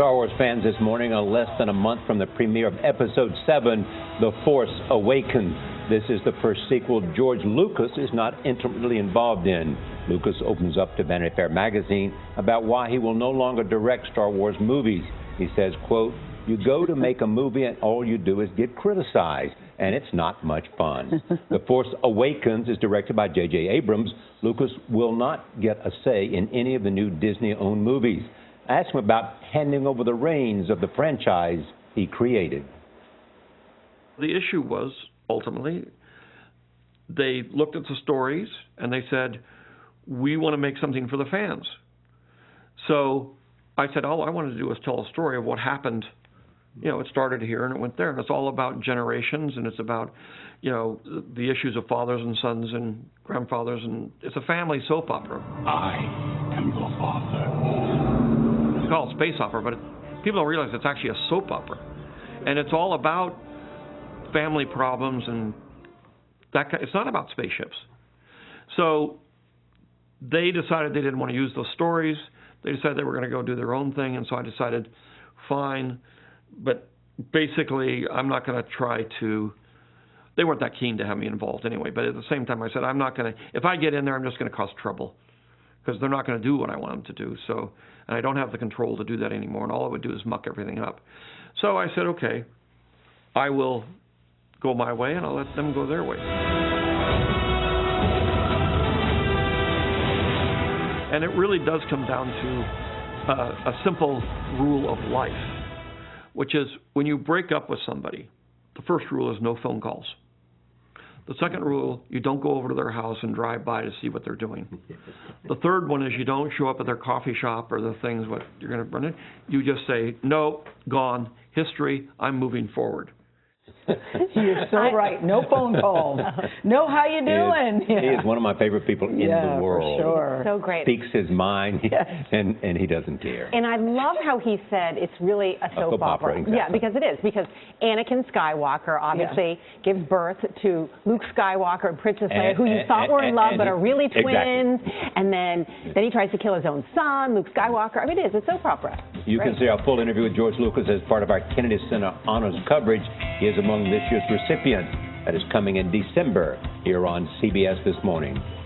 Star Wars fans this morning are less than a month from the premiere of Episode 7, The Force Awakens. This is the first sequel George Lucas is not intimately involved in. Lucas opens up to Vanity Fair magazine about why he will no longer direct Star Wars movies. He says, quote, "You go to make a movie and all you do is get criticized, and it's not much fun." The Force Awakens is directed by J.J. Abrams. Lucas will not get a say in any of the new Disney-owned movies. I asked him about handing over the reins of the franchise he created. The issue was, ultimately, they looked at the stories and they said, we want to make something for the fans. So I said, all I wanted to do was tell a story of what happened. You know, it started here and it went there, and it's all about generations, and it's about, you know, the issues of fathers and sons and grandfathers, and it's a family soap opera. I am your father. We call it space opera, but people don't realize it's actually a soap opera, and it's all about family problems and that kind. It's not about spaceships. So they decided they didn't want to use those stories. They decided they were going to go do their own thing, and so I decided, fine. But basically, I'm not going to try to. They weren't that keen to have me involved anyway. But at the same time, I said, I'm not going to. If I get in there, I'm just going to cause trouble, because they're not going to do what I want them to do. So, and I don't have the control to do that anymore. And all I would do is muck everything up. So I said, okay, I will go my way, and I'll let them go their way. And it really does come down to a simple rule of life, which is when you break up with somebody, the first rule is no phone calls. The second rule, you don't go over to their house and drive by to see what they're doing. The third one is you don't show up at their coffee shop or the things what you're going to run in. You just say, no, gone, history, I'm moving forward. You're so right. No phone calls. No, how you doing? He is one of my favorite people in the world. For sure. So great. Speaks his mind, Yes. and he doesn't care. And I love how he said it's really a soap opera. Exactly. Yeah, because it is. Because Anakin Skywalker obviously gives birth to Luke Skywalker and Princess Leia, who you thought were in love but are really twins. Exactly. And then he tries to kill his own son, Luke Skywalker. I mean, it is. It's a soap opera. You can see our full interview with George Lucas as part of our Kennedy Center Honors coverage. He is among this year's recipients. That is coming in December here on CBS This Morning.